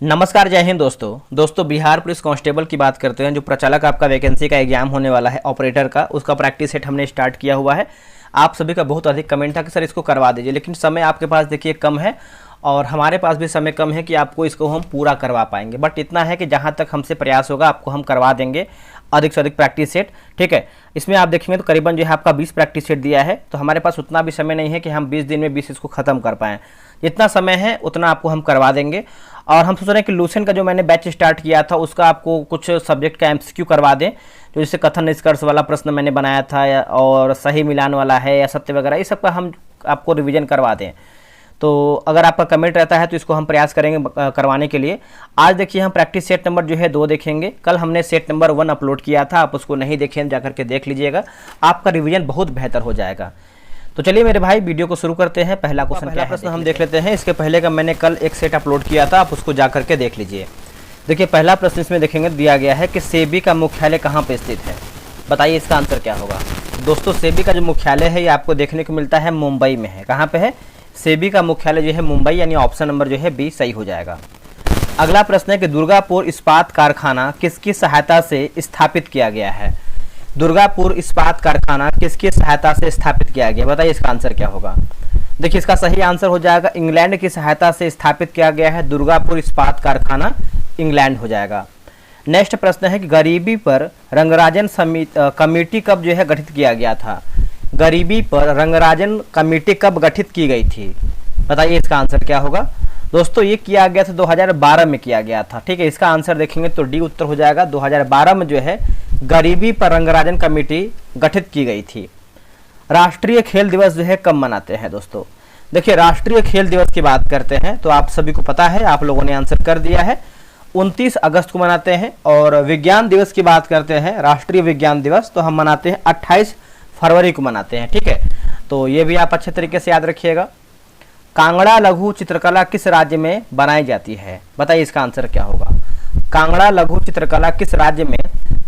नमस्कार, जय हिंद दोस्तों बिहार पुलिस कांस्टेबल की बात करते हैं। जो प्रचालक आपका वैकेंसी का एग्जाम होने वाला है ऑपरेटर का, उसका प्रैक्टिस सेट हमने स्टार्ट किया हुआ है। आप सभी का बहुत अधिक कमेंट था कि सर इसको करवा दीजिए, लेकिन समय आपके पास देखिए कम है और हमारे पास भी समय कम है कि आपको इसको हम पूरा करवा पाएंगे। बट इतना है कि जहाँ तक हमसे प्रयास होगा आपको हम करवा देंगे अधिक से अधिक प्रैक्टिस सेट। ठीक है, इसमें आप देखेंगे तो करीबन जो है आपका 20 प्रैक्टिस सेट दिया है, तो हमारे पास उतना भी समय नहीं है कि हम 20 दिन में 20 इसको ख़त्म कर पाएँ। जितना समय है उतना आपको हम करवा देंगे। और हम सोच रहे हैं कि लूसेंट का जो मैंने बैच स्टार्ट किया था उसका आपको कुछ सब्जेक्ट का एमसीक्यू करवा दें, जो जैसे कथन निष्कर्ष वाला प्रश्न मैंने बनाया था और सही मिलान वाला है या सत्य वगैरह, ये सब का हम आपको रिवीजन करवा दें। तो अगर आपका कमेंट रहता है तो इसको हम प्रयास करेंगे करवाने के लिए। आज देखिए हम प्रैक्टिस सेट नंबर जो है 2 देखेंगे। कल हमने सेट नंबर 1 अपलोड किया था, आप उसको नहीं देखें जाकर के देख लीजिएगा, आपका रिवीजन बहुत बेहतर हो जाएगा। तो चलिए मेरे भाई वीडियो को शुरू करते हैं। पहला प्रश्न हम देख लेते हैं। इसके पहले का मैंने कल एक सेट अपलोड किया था, आप उसको जा करके देख लीजिए। देखिए पहला प्रश्न इसमें देखेंगे दिया गया है कि सेबी का मुख्यालय कहाँ पे स्थित है। बताइए इसका आंसर क्या होगा। दोस्तों सेबी का जो मुख्यालय है ये आपको देखने को मिलता है मुंबई में है। कहाँ पे है? सेबी का मुख्यालय जो है मुंबई, यानी ऑप्शन नंबर जो है बी सही हो जाएगा। अगला प्रश्न है कि दुर्गापुर इस्पात कारखाना किसकी सहायता से स्थापित किया गया है। दुर्गापुर इस्पात कारखाना किसकी सहायता से स्थापित किया गया, बताइए इसका आंसर क्या होगा। देखिए इसका सही आंसर हो जाएगा इंग्लैंड की सहायता से स्थापित किया गया है दुर्गापुर इस्पात कारखाना, इंग्लैंड हो जाएगा। नेक्स्ट प्रश्न है कि गरीबी पर रंगराजन कमेटी कब जो है गठित किया गया था। गरीबी पर रंगराजन कमेटी कब गठित की गई थी, बताइए इसका आंसर क्या होगा। दोस्तों ये किया गया था 2012 में किया गया था। ठीक है, इसका आंसर देखेंगे तो डी उत्तर हो जाएगा। 2012 में जो है गरीबी पर रंगराजन कमेटी गठित की गई थी। राष्ट्रीय खेल दिवस जो है कब मनाते हैं दोस्तों। देखिए राष्ट्रीय खेल दिवस की बात करते हैं तो आप सभी को पता है, आप लोगों ने आंसर कर दिया है, 29 अगस्त को मनाते हैं। और विज्ञान दिवस की बात करते हैं, राष्ट्रीय विज्ञान दिवस तो हम मनाते हैं 28 फरवरी को मनाते हैं। ठीक है, तो ये भी आप अच्छे तरीके से याद रखिएगा। कांगड़ा लघु चित्रकला किस राज्य में बनाई जाती है, बताइए इसका आंसर क्या होगा। कांगड़ा लघु चित्रकला किस राज्य में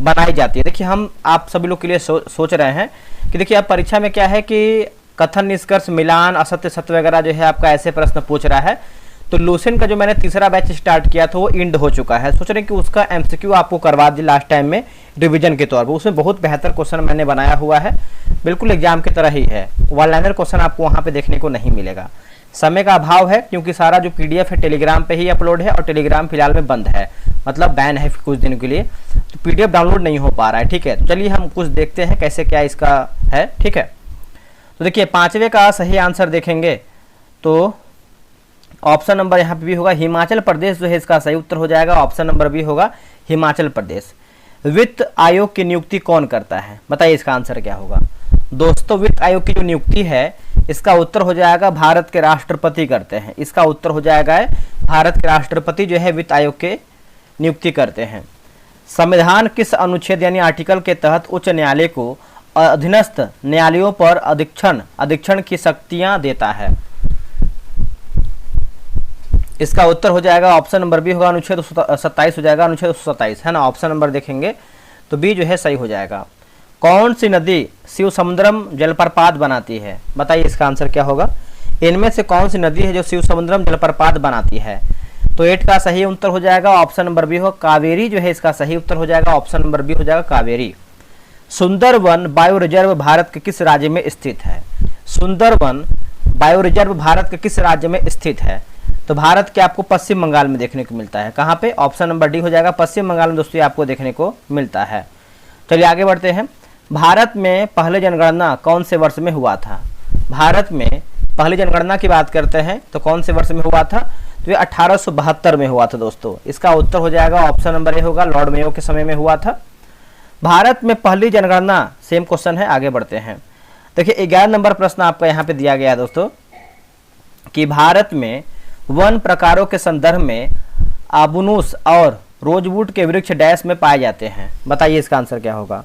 बनाई जाती है। देखिए हम आप सभी लोग के लिए सोच रहे हैं कि देखिए अब परीक्षा में क्या है कि कथन निष्कर्ष मिलान असत्य सत्य वगैरह जो है आपका ऐसे प्रश्न पूछ रहा है। तो लूसेंट का जो मैंने तीसरा बैच स्टार्ट किया था वो इंड हो चुका है। सोच रहे हैं कि उसका एमसीक्यू आपको करवा दी लास्ट टाइम में रिवीजन के तौर पर। उसमें बहुत बेहतर क्वेश्चन मैंने बनाया हुआ है, बिल्कुल एग्जाम की तरह ही है। वन लाइनर क्वेश्चन आपको वहाँ पे देखने को नहीं मिलेगा। समय का अभाव है क्योंकि सारा जो पीडीएफ है टेलीग्राम पे ही अपलोड है और टेलीग्राम फिलहाल में बंद है, मतलब बैन है कुछ दिन के लिए, तो पीडीएफ डाउनलोड नहीं हो पा रहा है। ठीक है, तो चलिए हम कुछ देखते हैं कैसे क्या इसका है। ठीक है, तो देखिए 5वें का सही आंसर देखेंगे तो ऑप्शन नंबर यहाँ पे भी होगा हिमाचल प्रदेश जो है इसका सही उत्तर हो जाएगा। ऑप्शन नंबर भी होगा हिमाचल प्रदेश। वित्त आयोग की नियुक्ति कौन करता है, बताइए इसका आंसर क्या होगा। दोस्तों वित्त आयोग की जो नियुक्ति है इसका उत्तर हो जाएगा भारत के राष्ट्रपति करते हैं। इसका उत्तर हो जाएगा भारत के राष्ट्रपति जो है वित्त आयोग के नियुक्ति करते हैं। संविधान किस अनुच्छेद यानी आर्टिकल के तहत उच्च न्यायालय को अधीनस्थ न्यायालयों पर अधीक्षण की शक्तियां देता है। इसका उत्तर हो जाएगा ऑप्शन नंबर बी होगा अनुच्छेद 27 हो जाएगा, अनुच्छेद 27 है ना। ऑप्शन नंबर देखेंगे तो बी जो है सही हो जाएगा। कौन सी नदी शिव समुद्रम जलप्रपात बनाती है, बताइए इसका आंसर क्या होगा। इनमें से कौन सी नदी है जो शिव समुद्रम जलप्रपात बनाती है। तो 8 का सही उत्तर हो जाएगा ऑप्शन नंबर बी हो कावेरी जो है इसका सही उत्तर हो जाएगा। ऑप्शन नंबर बी हो जाएगा कावेरी। सुंदरवन बायो रिजर्व भारत के किस राज्य में स्थित है। सुंदरवन बायो रिजर्व भारत के किस राज्य में स्थित है। तो भारत के आपको पश्चिम बंगाल में देखने को मिलता है। कहाँ पे? ऑप्शन नंबर डी हो जाएगा, पश्चिम बंगाल में दोस्तों आपको देखने को मिलता है। चलिए आगे बढ़ते हैं। भारत में पहले जनगणना कौन से वर्ष में हुआ था। भारत में पहली जनगणना की बात करते हैं तो कौन से वर्ष में हुआ था, तो ये 1872 में हुआ था दोस्तों। इसका उत्तर हो जाएगा ऑप्शन नंबर ए होगा, लॉर्ड मेयो के समय में हुआ था। भारत में पहली जनगणना, सेम क्वेश्चन है, आगे बढ़ते हैं। देखिए 11 नंबर प्रश्न आपका यहाँ पे दिया गया है दोस्तों कि भारत में वन प्रकारों के संदर्भ में आबुनूस और रोजवुड के वृक्ष डैश में पाए जाते हैं, बताइए इसका आंसर क्या होगा।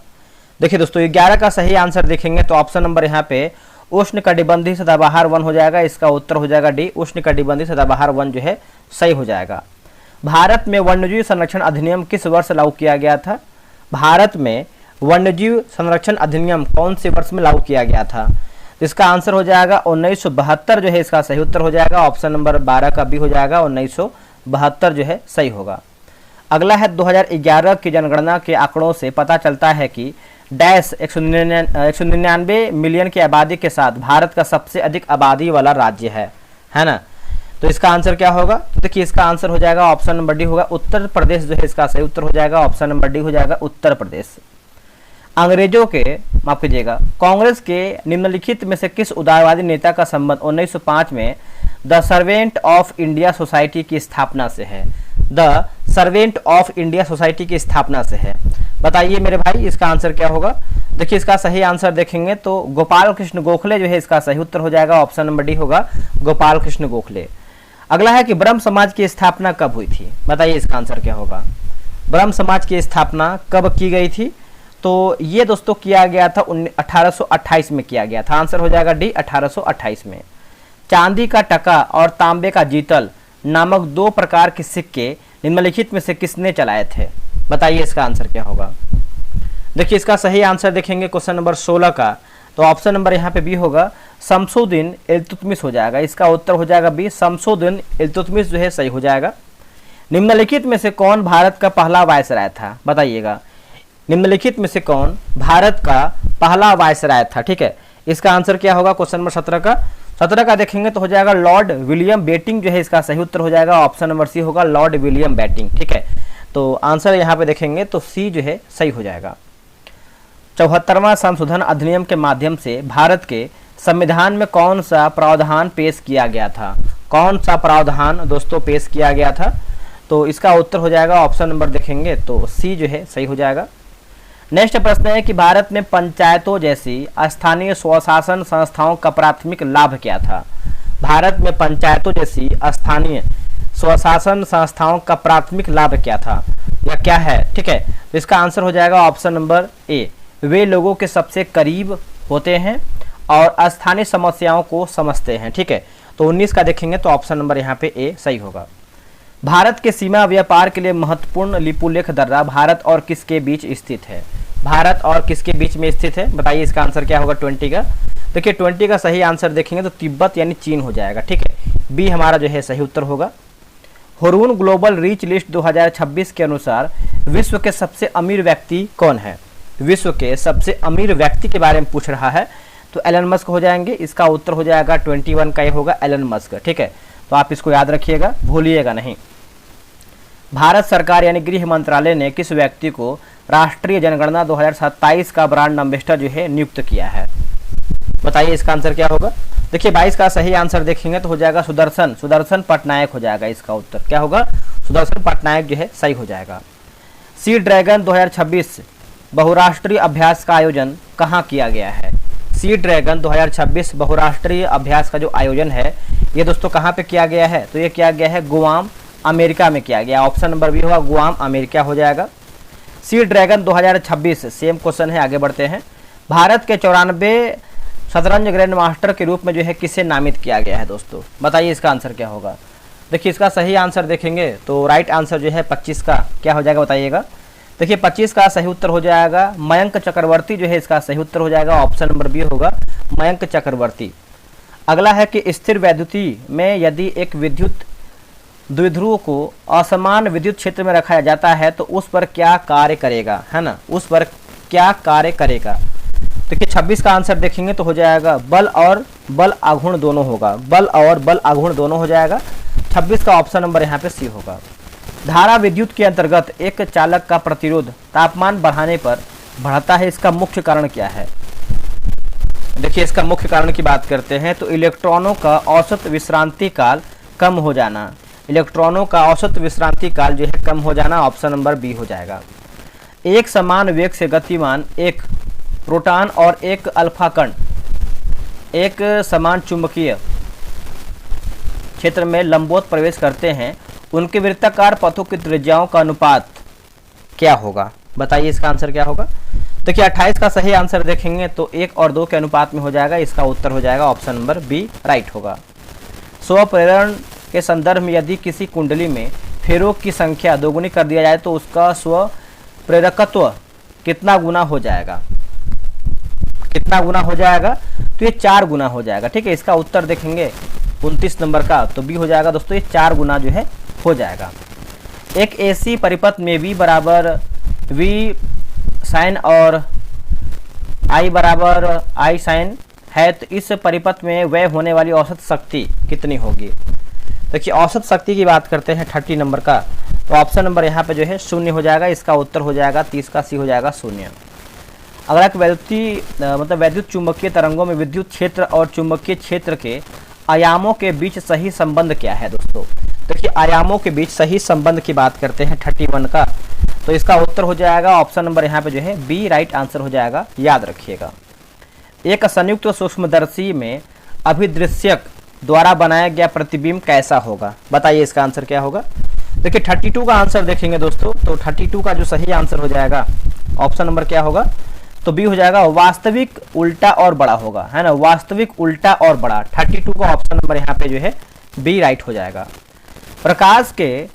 देखिए दोस्तों 11 का सही आंसर देखेंगे तो ऑप्शन नंबर यहाँ पे उष्णकटिबंधीय सदाबहार वन हो जाएगा। इसका उत्तर हो जाएगा डी, उष्णकटिबंधीय सदाबहार वन जो है सही हो जाएगा। भारत में वन्यजीव संरक्षण अधिनियम किस वर्ष लागू किया गया था। भारत में वन्यजीव संरक्षण अधिनियम कौन से वर्ष में लागू किया गया था। इसका आंसर हो जाएगा 1972 जो है इसका सही उत्तर हो जाएगा। ऑप्शन नंबर 12 का भी हो जाएगा 1972। 72 जो है सही होगा। अगला है 2011 की जनगणना के आंकड़ों से पता चलता है कि डैश 199 मिलियन की आबादी के साथ भारत का सबसे अधिक आबादी वाला राज्य है ना। तो इसका आंसर क्या होगा? देखिए इसका आंसर हो जाएगा ऑप्शन नंबर डी होगा, उत्तर प्रदेश जो है इसका सही उत्तर हो जाएगा, ऑप्शन नंबर डी हो जाएगा उत्तर प्रदेश। अंग्रेजों के, माफ कीजिएगा, कांग्रेस के निम्नलिखित में से किस उदारवादी नेता का संबंध 1905 में the servant of India society की स्थापना से है? The servant of India society की स्थापना से है, बताइए मेरे भाई इसका आंसर क्या होगा? देखिए इसका सही आंसर देखेंगे तो गोपाल कृष्ण गोखले जो है इसका सही उत्तर हो जाएगा, ऑप्शन नंबर डी होगा गोपाल कृष्ण गोखले। अगला है कि ब्रह्म समाज की स्थापना कब हुई थी? बताइए इसका आंसर क्या होगा? ब्रह्म समाज की स्थापना कब की गई थी? तो ये दोस्तों किया गया था 1828 में किया गया था, आंसर हो जाएगा डी 1828 में। चांदी का टका और तांबे का जीतल नामक दो प्रकार के सिक्के निम्नलिखित में से किसने चलाए थे? बताइए इसका आंसर क्या होगा? देखिए इसका सही आंसर देखेंगे क्वेश्चन नंबर 16 का, तो ऑप्शन नंबर यहाँ पे बी होगा शमसुद्दीन इल्तुतमिश हो जाएगा, इसका उत्तर हो जाएगा बी शमसुद्दीन इल्तुतमिश जो है सही हो जाएगा। निम्नलिखित में से कौन भारत का पहला वायसराय था? बताइएगा निम्नलिखित में से कौन भारत का पहला वायसराय था? ठीक है, इसका आंसर क्या होगा क्वेश्चन नंबर 17 का देखेंगे तो हो जाएगा लॉर्ड विलियम बेटिंग जो है इसका सही उत्तर हो जाएगा, ऑप्शन नंबर सी होगा लॉर्ड विलियम बेटिंग। ठीक है, तो आंसर यहाँ पे देखेंगे तो सी जो है सही हो जाएगा। 74वां संशोधन अधिनियम के माध्यम से भारत के संविधान में कौन सा प्रावधान पेश किया गया था? कौन सा प्रावधान दोस्तों पेश किया गया था? तो इसका उत्तर हो जाएगा ऑप्शन नंबर देखेंगे तो सी जो है सही हो जाएगा। नेक्स्ट प्रश्न है कि भारत में पंचायतों जैसी स्थानीय स्वशासन संस्थाओं का प्राथमिक लाभ क्या था? भारत में पंचायतों जैसी स्थानीय स्वशासन संस्थाओं का प्राथमिक लाभ क्या था या क्या है? ठीक है, तो इसका आंसर हो जाएगा ऑप्शन नंबर ए, वे लोगों के सबसे करीब होते हैं और स्थानीय समस्याओं को समझते हैं। ठीक है, तो 19 का देखेंगे तो ऑप्शन नंबर यहाँ पे ए सही होगा। भारत के सीमा व्यापार के लिए महत्वपूर्ण लिपुलेख दर्रा भारत और किसके बीच स्थित है? भारत और किसके बीच में स्थित है? बताइए इसका आंसर क्या होगा 20 का? देखिए 20 का सही आंसर देखेंगे तो तिब्बत यानी चीन हो जाएगा। ठीक है, बी हमारा जो है सही उत्तर होगा। हुरून ग्लोबल रीच लिस्ट 2026 के अनुसार विश्व के सबसे अमीर व्यक्ति कौन है? विश्व के सबसे अमीर व्यक्ति के बारे में पूछ रहा है, तो एलन मस्क हो जाएंगे, इसका उत्तर हो जाएगा 21 का ये होगा एलन मस्क। ठीक है, तो आप इसको याद रखिएगा, भूलिएगा नहीं। भारत सरकार यानी गृह मंत्रालय ने किस व्यक्ति को राष्ट्रीय जनगणना 2027 का ब्रांड एम्बेसडर जो है नियुक्त किया है? बताइए इसका आंसर क्या होगा? देखिए 22 का सही आंसर देखेंगे तो हो जाएगा सुदर्शन पटनायक हो जाएगा, इसका उत्तर क्या होगा? सुदर्शन पटनायक जो है सही हो जाएगा। सी ड्रैगन 2026 बहुराष्ट्रीय अभ्यास का आयोजन कहाँ किया गया है? सी ड्रैगन 2026 बहुराष्ट्रीय अभ्यास का जो आयोजन है ये दोस्तों कहाँ पे किया गया है? तो ये किया गया है गुआम अमेरिका में किया गया, ऑप्शन नंबर बी होगा गुआम अमेरिका हो जाएगा। सी ड्रैगन 2026 सेम क्वेश्चन है, आगे बढ़ते हैं। भारत के 94 शतरंज ग्रैंड मास्टर के रूप में जो है किसे नामित किया गया है दोस्तों? बताइए इसका आंसर क्या होगा? देखिए इसका सही आंसर देखेंगे तो राइट आंसर जो है 25 का क्या हो जाएगा बताइएगा? देखिए 25 का सही उत्तर हो जाएगा मयंक चक्रवर्ती जो है इसका सही उत्तर हो जाएगा, ऑप्शन नंबर बी होगा मयंक चक्रवर्ती। अगला है कि स्थिर वैद्युति में यदि एक विद्युत द्विध्रुव को असमान विद्युत क्षेत्र में रखा जाता है तो उस पर क्या कार्य करेगा, है ना? उस पर क्या कार्य करेगा? देखिए 26 का आंसर देखेंगे तो हो जाएगा बल और बल आघूर्ण दोनों होगा, बल और बल आघूर्ण दोनों हो जाएगा। 26 का ऑप्शन नंबर यहाँ पे सी होगा। धारा विद्युत के अंतर्गत एक चालक का प्रतिरोध तापमान बढ़ाने पर बढ़ता है, इसका मुख्य कारण क्या है? देखिए इसका मुख्य कारण की बात करते हैं तो इलेक्ट्रॉनों का औसत विश्रांति काल कम हो जाना, इलेक्ट्रॉनों का औसत विश्रांति काल जो है कम हो जाना, ऑप्शन नंबर बी हो जाएगा। एक समान वेग से गतिमान एक प्रोटॉन और एक अल्फा कण एक समान चुंबकीय क्षेत्र में लंबवत प्रवेश करते हैं, उनके वृत्ताकार पथों की त्रिज्याओं का अनुपात क्या होगा? बताइए इसका आंसर क्या होगा? देखिए 28 का सही आंसर देखेंगे तो 1 और 2 के अनुपात में हो जाएगा, इसका उत्तर हो जाएगा ऑप्शन नंबर बी राइट होगा। स्वप्रेरण के संदर्भ में यदि किसी कुंडली में फेरों की संख्या दोगुनी कर दिया जाए तो उसका स्व प्रेरकत्व कितना गुना हो जाएगा? कितना गुना हो जाएगा? तो ये 4 गुना हो जाएगा। ठीक है, इसका उत्तर देखेंगे 29 नंबर का तो बी हो जाएगा दोस्तों, ये 4 गुना जो है हो जाएगा। एक ऐसी परिपथ में V बराबर V साइन और I बराबर I साइन है, तो इस परिपथ में व्यय होने वाली औसत शक्ति कितनी होगी। देखिए औसत शक्ति की बात करते हैं 30 नंबर का, तो ऑप्शन नंबर यहाँ पे जो है 0 हो जाएगा, इसका उत्तर हो जाएगा 30 का सी हो जाएगा 0। अगला वैद्युत चुंबकीय तरंगों में विद्युत क्षेत्र और चुंबकीय क्षेत्र के आयामों के बीच सही संबंध क्या है दोस्तों। देखिए आयामों के बीच सही संबंध की बात करते हैं 31 का, तो इसका उत्तर हो जाएगा ऑप्शन नंबर यहाँ पे जो है बी राइट आंसर हो जाएगा, याद रखिएगा। एक संयुक्त सूक्ष्मदर्शी में अभिदृश्यक द्वारा बनाया गया प्रतिबिंब कैसा होगा, बताइए इसका आंसर क्या होगा। देखिए 32 का आंसर देखेंगे दोस्तों, तो 32 का जो सही आंसर हो जाएगा ऑप्शन नंबर क्या होगा, तो बी हो जाएगा वास्तविक उल्टा और बड़ा होगा, है ना, वास्तविक उल्टा और बड़ा। 32 का ऑप्शन नंबर यहाँ पे जो है बी राइट हो जाएगा। प्रकाश के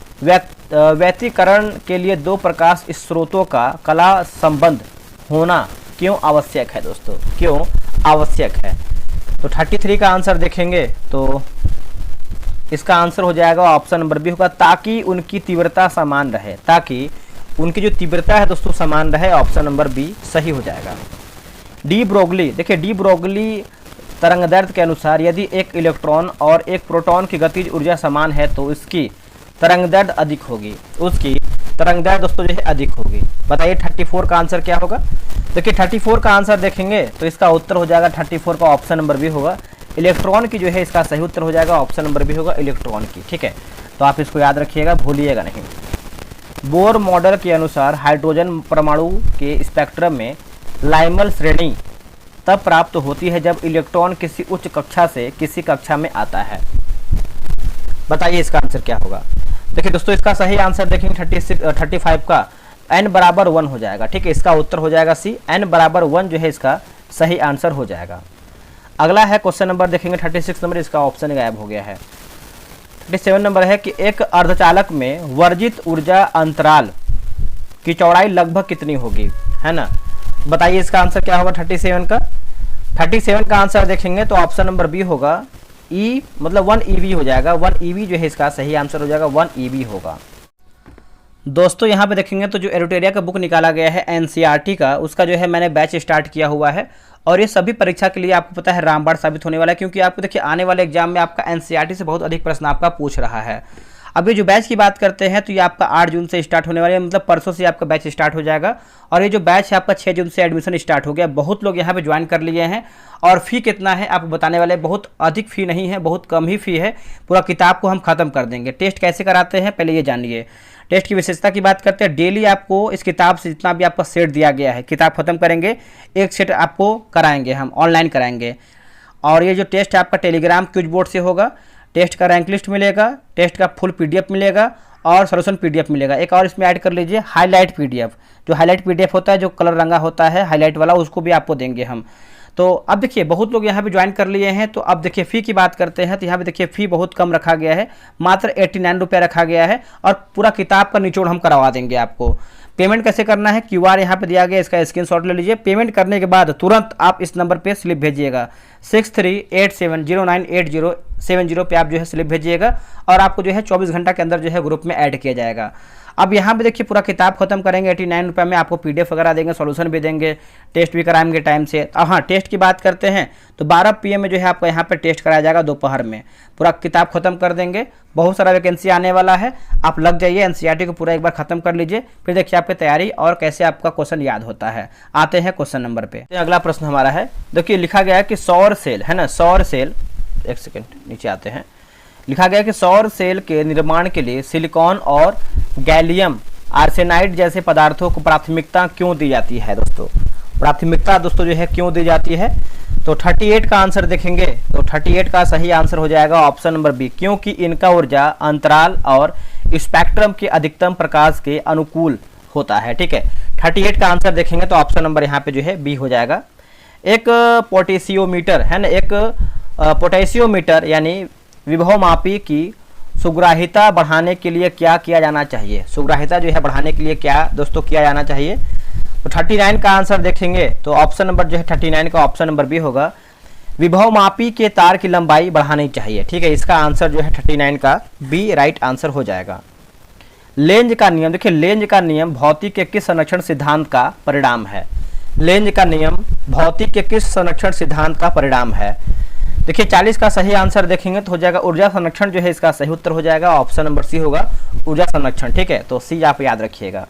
व्यतिकरण के लिए दो प्रकाश स्रोतों का कला संबंध होना क्यों आवश्यक है दोस्तों, क्यों आवश्यक है। तो 33 का आंसर देखेंगे तो इसका आंसर हो जाएगा ऑप्शन नंबर बी होगा, ताकि उनकी तीव्रता समान रहे, ताकि उनकी जो तीव्रता है दोस्तों समान रहे, ऑप्शन नंबर बी सही हो जाएगा। डी ब्रोगली, देखिए डी ब्रोगली तरंगदैर्घ्य के अनुसार यदि एक इलेक्ट्रॉन और एक प्रोटॉन की गतिज ऊर्जा समान है तो इसकी तरंगदैर्घ्य अधिक होगी, उसकी तरंगदैर्घ्य दोस्तों जो है अधिक होगी। बताइए 34 का आंसर क्या होगा। देखिए 34 का आंसर देखेंगे तो इसका उत्तर हो जाएगा 34 का ऑप्शन नंबर बी होगा, इलेक्ट्रॉन की जो है इसका सही उत्तर हो जाएगा ऑप्शन नंबर बी होगा, इलेक्ट्रॉन की। ठीक है, तो आप इसको याद रखिएगा, भूलिएगा नहीं। बोर मॉडल के अनुसार हाइड्रोजन परमाणु के स्पेक्ट्रम में लाइमल श्रेणी तब प्राप्त होती है जब इलेक्ट्रॉन किसी उच्च कक्षा से किसी कक्षा में आता है। बताइए इसका आंसर क्या होगा। देखिए दोस्तों इसका सही आंसर देखेंगे 35 का n बराबर 1 हो जाएगा। ठीक है, इसका उत्तर हो जाएगा सी, n बराबर 1 जो है इसका सही आंसर हो जाएगा। अगला है क्वेश्चन नंबर देखेंगे 36 नंबर, इसका ऑप्शन गायब हो गया है। 37 नंबर है कि एक अर्धचालक में वर्जित ऊर्जा अंतराल की चौड़ाई लगभग कितनी होगी, है ना। बताइए इसका आंसर क्या होगा 37 का। 37 का आंसर देखेंगे तो ऑप्शन नंबर बी होगा, ई मतलब 1 EV हो जाएगा, 1 EV जो है इसका सही आंसर हो जाएगा, 1 EV होगा। दोस्तों यहाँ पे देखेंगे तो जो एरोटेरिया का बुक निकाला गया है NCERT का, उसका जो है मैंने बैच स्टार्ट किया हुआ है और ये सभी परीक्षा के लिए आपको पता है रामबाण साबित होने वाला है, क्योंकि आपको देखिए आने वाले एग्जाम में आपका NCERT से बहुत अधिक प्रश्न आपका पूछ रहा है। अभी जो बैच की बात करते हैं तो ये आपका 8 जून से स्टार्ट होने वाला है, मतलब परसों से आपका बैच स्टार्ट हो जाएगा। और ये जो बैच है आपका 6 जून से एडमिशन स्टार्ट हो गया। बहुत लोग यहाँ पे ज्वाइन कर लिए हैं और फ़ी कितना है आपको बताने वाले, बहुत अधिक फ़ी नहीं है, बहुत कम ही फ़ी है। पूरा किताब को हम ख़त्म कर देंगे। टेस्ट कैसे कराते हैं पहले ये जानिए। टेस्ट की विशेषता की बात करते हैं, डेली आपको इस किताब से जितना भी आपका सेट दिया गया है, किताब खत्म करेंगे, एक सेट आपको कराएंगे, हम ऑनलाइन कराएंगे। और ये जो टेस्ट है आपका टेलीग्राम क्विज बोर्ड से होगा। टेस्ट का रैंक लिस्ट मिलेगा, टेस्ट का फुल PDF मिलेगा और सॉल्यूशन PDF मिलेगा। एक और इसमें ऐड कर लीजिए हाईलाइट PDF, जो हाईलाइट PDF होता है, जो कलर रंगा होता है हाईलाइट वाला, उसको भी आपको देंगे हम। तो अब देखिए बहुत लोग यहाँ पे ज्वाइन कर लिए हैं। तो अब देखिए फ़ी की बात करते हैं तो यहाँ पे देखिए फ़ी बहुत कम रखा गया है, मात्र 89 रुपये रखा गया है और पूरा किताब का निचोड़ हम करवा देंगे आपको। पेमेंट कैसे करना है, QR यहाँ पे दिया गया, इसका स्क्रीनशॉट ले लीजिए। पेमेंट करने के बाद तुरंत आप इस नंबर पे स्लिप भेजिएगा 6387098070 पे आप जो है स्लिप भेजिएगा और आपको जो है 24 घंटा के अंदर जो है ग्रुप में ऐड किया जाएगा। अब यहाँ पे देखिए पूरा किताब खत्म करेंगे 89 रुपये में, आपको PDF वगैरह देंगे, सॉल्यूशन भी देंगे, टेस्ट भी कराएंगे टाइम से। अब हाँ टेस्ट की बात करते हैं तो 12 PM में जो है आपको यहाँ पे टेस्ट कराया जाएगा दोपहर में। पूरा किताब खत्म कर देंगे, बहुत सारा वैकेंसी आने वाला है, आप लग जाइए। NCERT को पूरा एक बार खत्म कर लीजिए, फिर देखिए आपकी तैयारी और कैसे आपका क्वेश्चन याद होता है। आते हैं क्वेश्चन नंबर पे। अगला प्रश्न हमारा है, देखिए लिखा गया है कि सौर सेल, है ना, सौर सेल, एक सेकेंड नीचे आते हैं। लिखा गया कि सौर सेल के निर्माण के लिए सिलिकॉन और गैलियम आर्सेनाइड जैसे पदार्थों को प्राथमिकता क्यों दी जाती है दोस्तों। प्राथमिकता दोस्तों जो है क्यों दी जाती है, तो 38 का आंसर देखेंगे तो 38 का सही आंसर हो जाएगा ऑप्शन नंबर बी, क्योंकि इनका ऊर्जा अंतराल और स्पेक्ट्रम के अधिकतम प्रकाश के अनुकूल होता है। ठीक है, 38 का आंसर देखेंगे तो ऑप्शन नंबर यहाँ पे जो है बी हो जाएगा। एक पोटेशियोमीटर, है ना, एक पोटेशियोमीटर यानी विभवमापी की सुग्राहिता बढ़ाने के लिए क्या किया जाना चाहिए। सुग्राहिता जो है बढ़ाने के लिए क्या दोस्तों किया जाना चाहिए, तो 39 का आंसर देखेंगे तो ऑप्शन नंबर जो है 39 का ऑप्शन नंबर बी होगा, विभवमापी के तार की लंबाई बढ़ानी चाहिए। ठीक है, इसका आंसर जो है 39 का बी राइट आंसर हो जाएगा। लेंज का नियम, देखिए लेंज का नियम भौतिक के किस संरक्षण सिद्धांत का परिणाम है? लेंज का नियम भौतिक के किस संरक्षण सिद्धांत का परिणाम है? देखिए 40 का सही आंसर देखेंगे तो हो जाएगा ऊर्जा संरक्षण, जो है इसका सही उत्तर हो जाएगा, ऑप्शन नंबर सी होगा ऊर्जा संरक्षण। ठीक है, तो सी आप याद रखिएगा।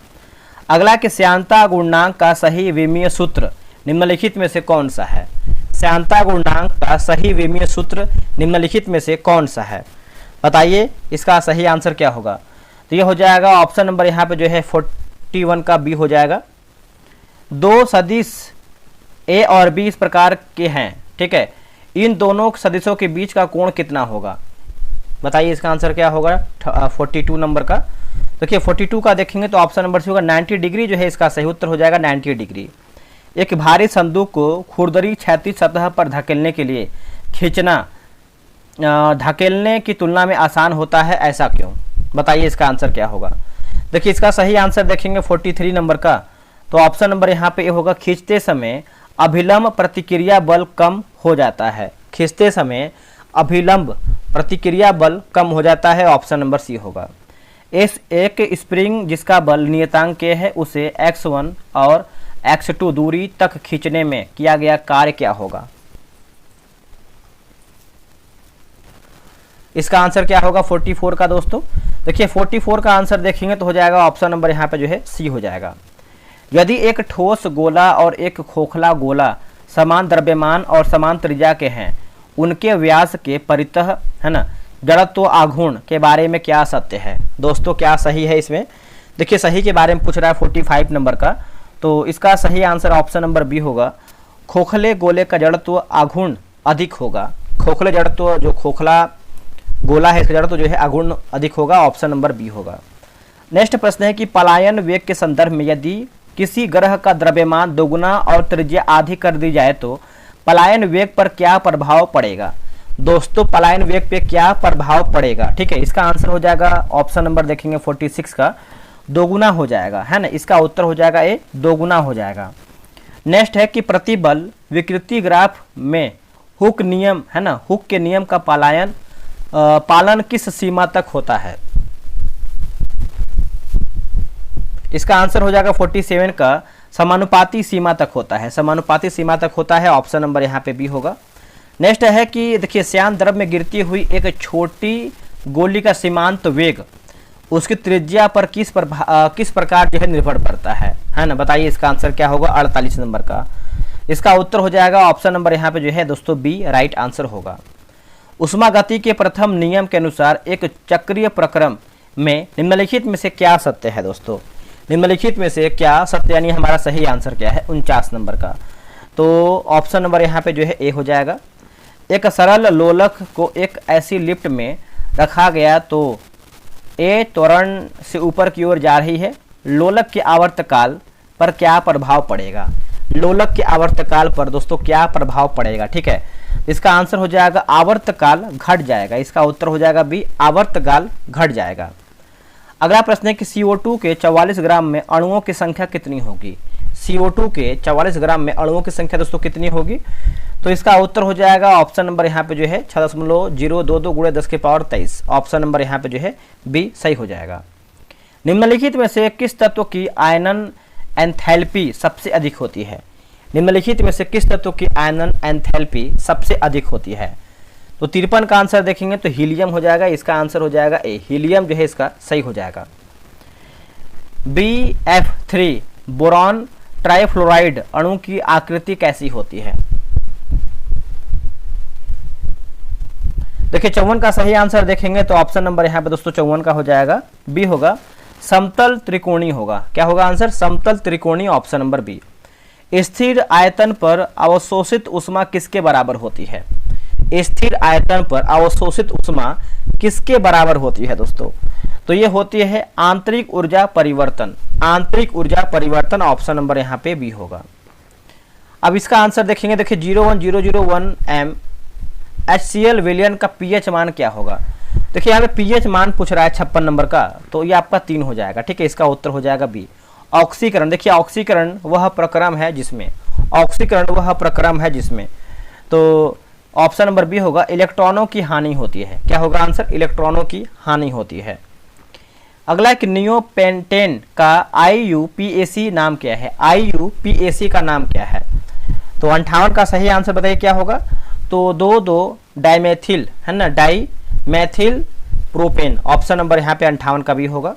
अगला कि श्यानता गुणांक का सही विमीय सूत्र निम्नलिखित में से कौन सा है? श्यानता गुणांक का सही विमीय सूत्र निम्नलिखित में से कौन सा है? बताइए इसका सही आंसर क्या होगा? तो ये हो जाएगा ऑप्शन नंबर यहाँ पे जो है 41 का बी हो जाएगा। दो सदिश ए और बी इस प्रकार के हैं, ठीक है, इन दोनों सदिशों के बीच का कोण कितना होगा? बताइए इसका आंसर क्या होगा 42 नंबर का। देखिए 42 का देखेंगे तो ऑप्शन नंबर सी होगा 90 डिग्री, जो है इसका सही उत्तर हो जाएगा 90 डिग्री। एक भारी संदूक को खुरदरी क्षैतिज सतह पर धकेलने के लिए खींचना धकेलने की तुलना में आसान होता है, ऐसा क्यों? बताइए इसका आंसर क्या होगा? देखिए इसका सही आंसर देखेंगे 43 नंबर का, तो ऑप्शन नंबर यहाँ पे ये होगा खींचते समय अभिलंब प्रतिक्रिया बल कम हो जाता है। खींचते समय अभिलंब प्रतिक्रिया बल कम हो जाता है, ऑप्शन नंबर सी होगा। इस एक स्प्रिंग जिसका बल नियतांक के है उसे x1 और x2 दूरी तक खींचने में किया गया कार्य क्या होगा? इसका आंसर क्या होगा 44 का दोस्तों? देखिए 44 का आंसर देखेंगे तो हो जाएगा ऑप्शन नंबर यहाँ पे जो है सी हो जाएगा। यदि एक ठोस गोला और एक खोखला गोला समान द्रव्यमान और समान त्रिज्या के हैं, उनके व्यास के परितः है ना जड़त्व आघूर्ण के बारे में क्या सत्य है? दोस्तों क्या सही है इसमें? देखिए सही के बारे में पूछ रहा है 45 नंबर का, तो इसका सही आंसर ऑप्शन नंबर बी होगा। खोखले गोले का जड़त्व आघूर्ण अधिक होगा। खोखले जड़त्व, जो खोखला गोला है इसका जड़त्व जो है आघूर्ण अधिक होगा, ऑप्शन नंबर बी होगा। नेक्स्ट प्रश्न है कि पलायन वेग के संदर्भ में यदि किसी ग्रह का द्रव्यमान दोगुना और त्रिज्या आधी कर दी जाए तो पलायन वेग पर क्या प्रभाव पड़ेगा? दोस्तों पलायन वेग पे क्या प्रभाव पड़ेगा? ठीक है, इसका आंसर हो जाएगा ऑप्शन नंबर देखेंगे 46 का दोगुना हो जाएगा, है ना, इसका उत्तर हो जाएगा ए दोगुना हो जाएगा। नेक्स्ट है कि प्रतिबल विकृति ग्राफ में हुक नियम, है ना, हुक के नियम का पालन किस सीमा तक होता है? इसका आंसर हो जाएगा 47 का समानुपाती सीमा तक होता है, समानुपाती सीमा तक होता है, ऑप्शन नंबर यहाँ पे बी होगा। नेक्स्ट है कि देखिए श्यान द्रव में गिरती हुई एक छोटी गोली का सीमांत वेग उसकी त्रिज्या पर किस प्रकार जो है निर्भर करता है ना? बताइए इसका आंसर क्या होगा 48 नंबर का। इसका उत्तर हो जाएगा ऑप्शन नंबर यहाँ पे जो है दोस्तों बी राइट आंसर होगा। उष्मा गति के प्रथम नियम के अनुसार एक चक्रीय प्रक्रम में निम्नलिखित में से क्या सत्य है? दोस्तों निम्नलिखित में से क्या सत्य, यानी हमारा सही आंसर क्या है 49 नंबर का, तो ऑप्शन नंबर यहाँ पे जो है ए हो जाएगा। एक सरल लोलक को एक ऐसी लिफ्ट में रखा गया तो ए त्वरण से ऊपर की ओर जा रही है, लोलक के आवर्तकाल पर क्या प्रभाव पड़ेगा? लोलक के आवर्तकाल पर दोस्तों क्या प्रभाव पड़ेगा? ठीक है, इसका आंसर हो जाएगा आवर्तकाल घट जाएगा, इसका उत्तर हो जाएगा बी आवर्तकाल घट जाएगा। अगला प्रश्न है कि CO2 के 44 ग्राम में अणुओं की संख्या कितनी होगी? CO2 के 44 ग्राम में अणुओं की संख्या दोस्तों कितनी होगी? तो इसका उत्तर हो जाएगा ऑप्शन नंबर यहाँ पे जो है 6.022 गुणे 10 की पावर 23, ऑप्शन नंबर यहाँ पे जो है बी सही हो जाएगा। निम्नलिखित में से किस तत्व की आयनन एंथैल्पी सबसे अधिक होती है? निम्नलिखित में से किस तत्व की आयनन एंथैल्पी सबसे अधिक होती है? तो 53 का आंसर देखेंगे तो हीलियम हो जाएगा, इसका आंसर हो जाएगा ए, हीलियम जो है इसका सही हो जाएगा। BF3 बोरॉन ट्राइफ्लोराइड अणु की आकृति कैसी होती है? देखिए 54 का सही आंसर देखेंगे तो ऑप्शन नंबर यहाँ पे दोस्तों 54 का हो जाएगा बी होगा, समतल त्रिकोणीय होगा। क्या होगा आंसर? समतल त्रिकोणीय, ऑप्शन नंबर बी। स्थिर आयतन पर अवशोषित ऊष्मा किसके बराबर होती है? स्थिर आयतन पर अवशोषित ऊष्मा किसके बराबर होती है दोस्तों? तो ये होती है आंतरिक ऊर्जा परिवर्तन, आंतरिक ऊर्जा परिवर्तन, ऑप्शन नंबर यहाँ पे बी होगा। अब इसका आंसर देखेंगे, देखिए 01001 m HCl विलयन का pH मान क्या होगा? देखिए यहाँ पे pH मान पूछ रहा है 56 नंबर का, तो ये आपका 3 हो जाएगा, ठीक है, इसका उत्तर हो जाएगा बी। ऑक्सीकरण, देखिए ऑक्सीकरण वह प्रक्रम है जिसमें, ऑक्सीकरण वह प्रक्रम है जिसमें तो ऑप्शन नंबर बी होगा इलेक्ट्रॉनों की हानि होती है। क्या होगा आंसर? इलेक्ट्रॉनों की हानि होती है। अगला एक नियोपेंटेन का IUPAC नाम क्या है? IUPAC का नाम क्या है? तो 58 का सही आंसर बताइए क्या होगा? तो 2,2 डाइमेथिल है ना, डाइमेथिल प्रोपेन। ऑप्शन नंबर यहाँ पे 58 का भी होगा।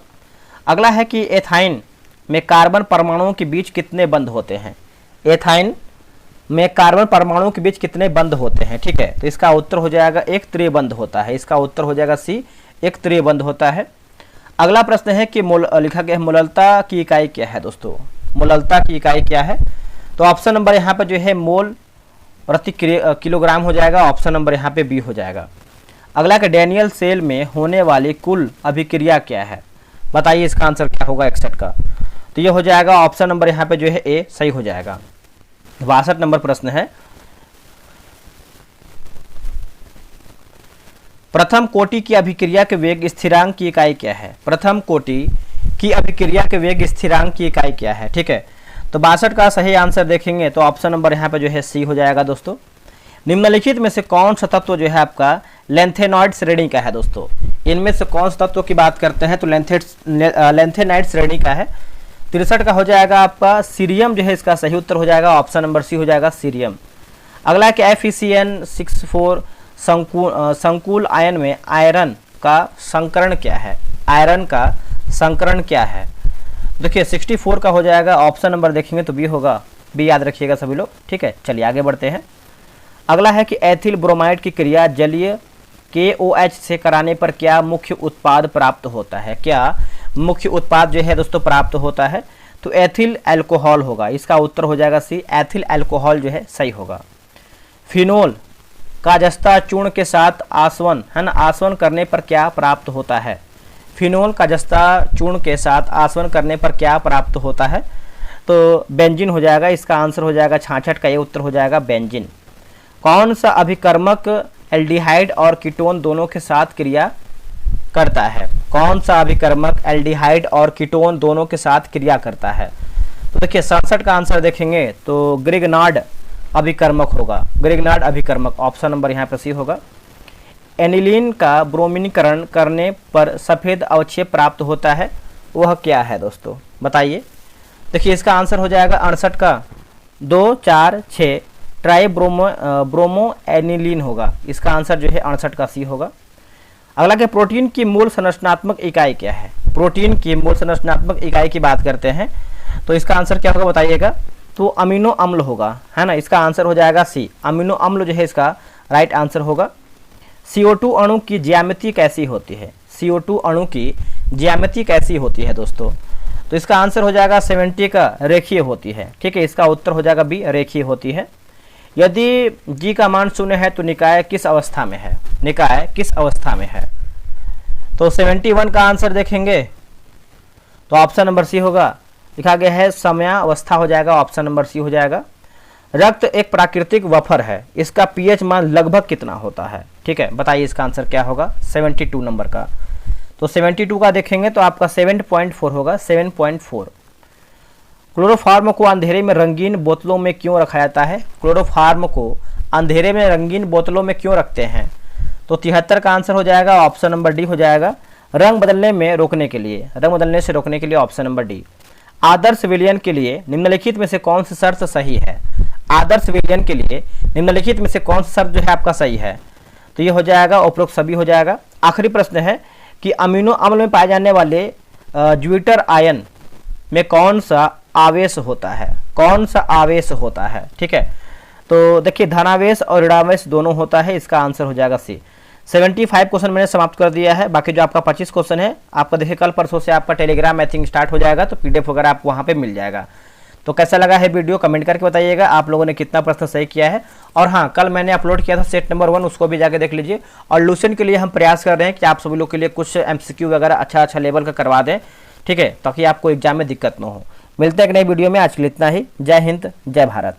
अगला है कि एथाइन में कार्बन परमाणुओं के बीच कितने बंध होते हैं? एथाइन में कार्बन परमाणुओं के बीच कितने बंध होते हैं? ठीक है, तो इसका उत्तर हो जाएगा एक त्रिबंध होता है। इसका उत्तर हो जाएगा सी, एक त्रिबंध होता है। अगला प्रश्न है कि लिखा गया है मोललता की इकाई क्या है दोस्तों? मोललता की इकाई क्या है? तो ऑप्शन नंबर यहाँ पर जो है मोल प्रति किलोग्राम हो जाएगा। ऑप्शन नंबर यहाँ पे बी हो जाएगा। अगला कि डैनियल सेल में होने वाली कुल अभिक्रिया क्या है? बताइए इसका आंसर क्या होगा 61 का? तो ये हो जाएगा ऑप्शन नंबर यहाँ पे जो है ए सही हो जाएगा। 62 नंबर प्रश्न है, प्रथम कोटि की अभिक्रिया के वेग स्थिरांक की इकाई क्या है? प्रथम कोटि की अभिक्रिया के वेग स्थिरांक की इकाई क्या है? ठीक है, तो 62 का सही आंसर देखेंगे तो ऑप्शन नंबर यहाँ पे जो है सी हो जाएगा दोस्तों। निम्नलिखित में से कौन सा तत्व जो है आपका लेंथेनॉइड श्रेणी का है दोस्तों? इनमें से कौन सा तत्व की बात करते हैं तो लेंथेनाइड श्रेणी का है। 63 का हो जाएगा आपका सीरियम जो है, इसका सही उत्तर हो जाएगा ऑप्शन नंबर सी हो जाएगा सीरियम। अगला कि FeCN64 संकुल आयन में आयरन का संकरण क्या है? आयरन का संकरण क्या है? देखिए 64 का हो जाएगा ऑप्शन नंबर देखेंगे तो बी होगा, बी याद रखिएगा सभी लोग। ठीक है, चलिए आगे बढ़ते हैं। अगला है कि एथिल ब्रोमाइड की क्रिया जलीय KOH से कराने पर क्या मुख्य उत्पाद प्राप्त होता है? क्या मुख्य उत्पाद जो है दोस्तों प्राप्त होता है? तो एथिल अल्कोहल होगा। इसका उत्तर हो जाएगा सी, एथिल अल्कोहल जो है सही होगा। फिनोल का जस्ता चूर्ण के साथ आसवन है ना, आसवन करने पर क्या प्राप्त होता है? फिनोल का जस्ता चूर्ण के साथ आसवन करने पर क्या प्राप्त होता है? तो बेंजीन हो जाएगा। इसका आंसर हो जाएगा 66 का, ये उत्तर हो जाएगा बेंजीन। कौन सा अभिकर्मक एल्डिहाइड और कीटोन दोनों के साथ क्रिया करता है? कौन सा अभिकर्मक एल्डिहाइड और कीटोन दोनों के साथ क्रिया करता है? तो देखिए 67 का आंसर देखेंगे तो ग्रिग्नार्ड अभिकर्मक होगा। ग्रिग्नार्ड अभिकर्मक ऑप्शन नंबर यहाँ पर सी होगा। एनिलीन का ब्रोमीनीकरण करने पर सफ़ेद अवक्षेप प्राप्त होता है, वह क्या है दोस्तों? बताइए। देखिए इसका आंसर हो जाएगा 68 का 2, 4, 6 ट्राई ब्रोमो एनिलीन होगा। इसका आंसर जो है 68 का सी होगा। अगला के प्रोटीन की मूल संरचनात्मक इकाई क्या है? प्रोटीन की मूल संरचनात्मक इकाई की बात करते हैं तो इसका आंसर क्या होगा बताइएगा? तो अमीनो अम्ल होगा, है ना। इसका आंसर हो जाएगा सी, अमीनो अम्ल जो है इसका राइट आंसर होगा। CO2 अणु की ज्यामिति कैसी होती है? CO2 अणु की ज्यामिति कैसी होती है दोस्तों? तो इसका आंसर हो जाएगा 70 का रेखीय होती है। ठीक है, इसका उत्तर हो जाएगा बी, रेखीय होती है। यदि G का मान 0 है तो निकाय किस अवस्था में है? निकाय किस अवस्था में है? तो 71 का आंसर देखेंगे तो ऑप्शन नंबर सी होगा। लिखा गया है समयावस्था हो जाएगा, ऑप्शन नंबर सी हो जाएगा। रक्त एक प्राकृतिक वफर है, इसका pH मान लगभग कितना होता है? ठीक है, बताइए इसका आंसर क्या होगा 72 नंबर का। तो 72 का देखेंगे तो आपका 7.4 होगा, 7.4। क्लोरोफार्म को अंधेरे में रंगीन बोतलों में क्यों रखा जाता है? क्लोरोफार्म को अंधेरे में रंगीन बोतलों में क्यों रखते हैं? तो 73 का आंसर हो जाएगा, ऑप्शन नंबर डी हो जाएगा। रंग बदलने में रोकने के लिए, रंग बदलने से रोकने के लिए, ऑप्शन नंबर डी। आदर्श विलयन के लिए निम्नलिखित में से कौन सी शर्त सही है? आदर्श विलयन के लिए निम्नलिखित में से कौन सी शर्त जो है आपका सही है? तो ये हो जाएगा उपरोक्त सभी हो जाएगा। आखिरी प्रश्न है कि अमीनो अम्ल में पाए जाने वाले ज्विटर आयन में कौन सा आवेश होता है? कौन सा आवेश होता है? ठीक है, तो देखिए धनावेश और ऋणावेश दोनों होता है। इसका आंसर हो जाएगा सी। 75 क्वेश्चन मैंने समाप्त कर दिया है। बाकी जो आपका 25 क्वेश्चन है आपका देखिए कल परसों से आपका टेलीग्राम मैथिंग स्टार्ट हो जाएगा, तो PDF वगैरह आपको वहाँ पे मिल जाएगा। तो कैसा लगा है वीडियो कमेंट करके बताइएगा, आप लोगों ने कितना प्रश्न सही किया है। और हाँ, कल मैंने अपलोड किया था सेट नंबर 1, उसको भी जाके देख लीजिए। और लूसेंट के लिए हम प्रयास कर रहे हैं कि आप सभी लोग के लिए कुछ MCQ वगैरह अच्छा लेवल का करवा दें, ठीक है, ताकि आपको एग्जाम में दिक्कत ना हो। मिलते हैं एक नई वीडियो में, आज के लिए इतना ही। जय हिंद, जय भारत।